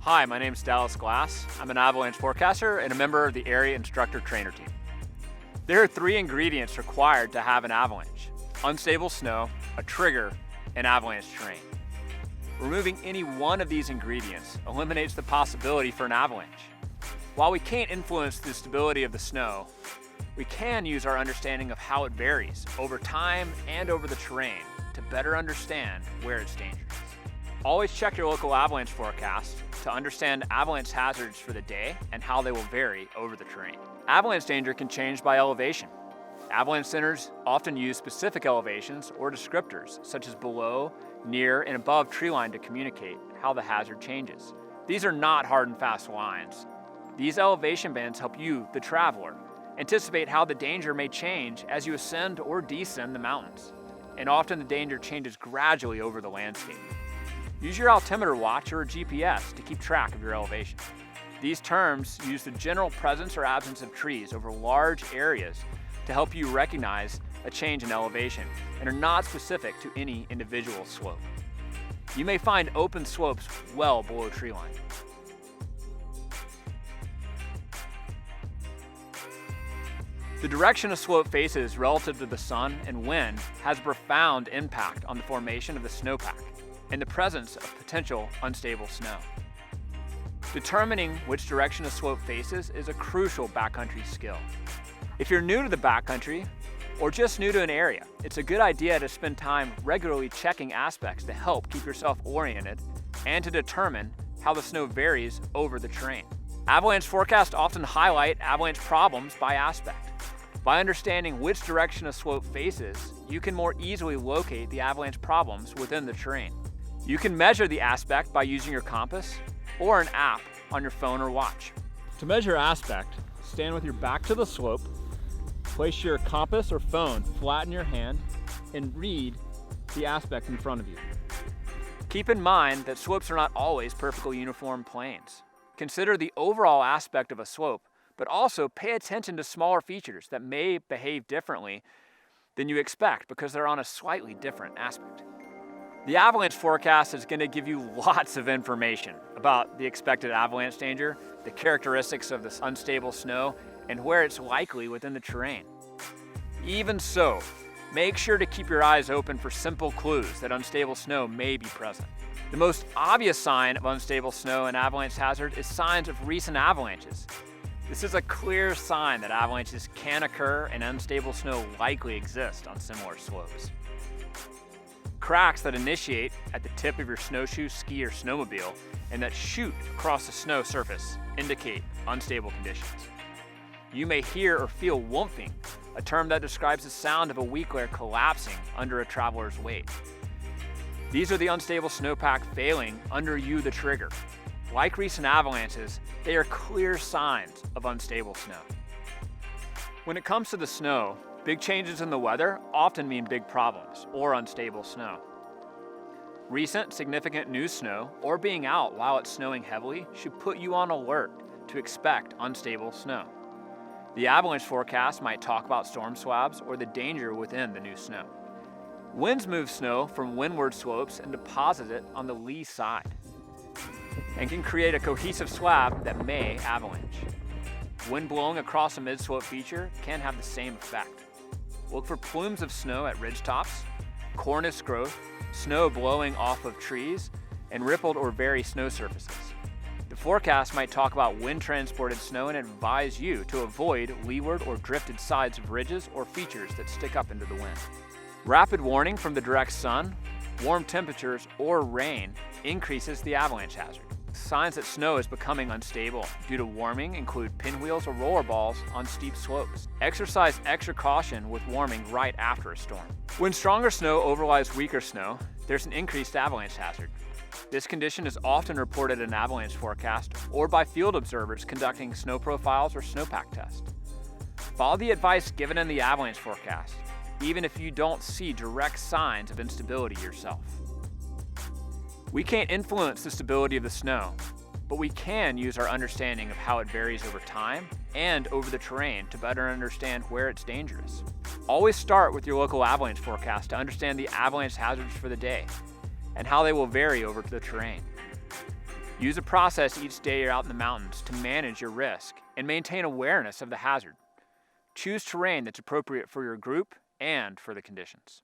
Hi, my name is Dallas Glass. I'm an avalanche forecaster and a member of the area instructor trainer team. There are 3 ingredients required to have an avalanche: unstable snow, a trigger, and avalanche terrain. Removing any one of these ingredients eliminates the possibility for an avalanche. While we can't influence the stability of the snow, we can use our understanding of how it varies over time and over the terrain to better understand where it's dangerous. Always check your local avalanche forecast to understand avalanche hazards for the day and how they will vary over the terrain. Avalanche danger can change by elevation. Avalanche centers often use specific elevations or descriptors such as below, near, and above tree line to communicate how the hazard changes. These are not hard and fast lines. These elevation bands help you, the traveler, anticipate how the danger may change as you ascend or descend the mountains. And often the danger changes gradually over the landscape. Use your altimeter watch or a GPS to keep track of your elevation. These terms use the general presence or absence of trees over large areas to help you recognize a change in elevation and are not specific to any individual slope. You may find open slopes well below tree line. The direction a slope faces relative to the sun and wind has a profound impact on the formation of the snowpack and the presence of potential unstable snow. Determining which direction a slope faces is a crucial backcountry skill. If you're new to the backcountry or just new to an area, it's a good idea to spend time regularly checking aspects to help keep yourself oriented and to determine how the snow varies over the terrain. Avalanche forecasts often highlight avalanche problems by aspect. By understanding which direction a slope faces, you can more easily locate the avalanche problems within the terrain. You can measure the aspect by using your compass or an app on your phone or watch. To measure aspect, stand with your back to the slope, place your compass or phone flat in your hand, and read the aspect in front of you. Keep in mind that slopes are not always perfectly uniform planes. Consider the overall aspect of a slope, but also pay attention to smaller features that may behave differently than you expect because they're on a slightly different aspect. The avalanche forecast is going to give you lots of information about the expected avalanche danger, the characteristics of this unstable snow, and where it's likely within the terrain. Even so, make sure to keep your eyes open for simple clues that unstable snow may be present. The most obvious sign of unstable snow and avalanche hazard is signs of recent avalanches. This is a clear sign that avalanches can occur and unstable snow likely exist on similar slopes. Cracks that initiate at the tip of your snowshoe, ski, or snowmobile and that shoot across the snow surface indicate unstable conditions. You may hear or feel WHUMPHING, a term that describes the sound of a weak layer collapsing under a traveler's weight. These are the unstable snowpack failing under you, the trigger. Like recent avalanches, they are clear signs of unstable snow. When it comes to the snow, big changes in the weather often mean big problems or unstable snow. Recent significant new snow or being out while it's snowing heavily should put you on alert to expect unstable snow. The avalanche forecast might talk about storm swabs or the danger within the new snow. Winds move snow from windward slopes and deposit it on the lee side and can create a cohesive slab that may avalanche. Wind blowing across a mid-slope feature can have the same effect. Look for plumes of snow at ridgetops, cornice growth, snow blowing off of trees, and rippled or very snow surfaces. The forecast might talk about wind-transported snow and advise you to avoid leeward or drifted sides of ridges or features that stick up into the wind. Rapid warning from the direct sun, warm temperatures, or rain increases the avalanche hazard. Signs that snow is becoming unstable due to warming include pinwheels or roller balls on steep slopes. Exercise extra caution with warming right after a storm. When stronger snow overlies weaker snow, there's an increased avalanche hazard. This condition is often reported in an avalanche forecast or by field observers conducting snow profiles or snowpack tests. Follow the advice given in the avalanche forecast, even if you don't see direct signs of instability yourself. We can't influence the stability of the snow, but we can use our understanding of how it varies over time and over the terrain to better understand where it's dangerous. Always start with your local avalanche forecast to understand the avalanche hazards for the day and how they will vary over the terrain. Use a process each day you're out in the mountains to manage your risk and maintain awareness of the hazard. Choose terrain that's appropriate for your group and for the conditions.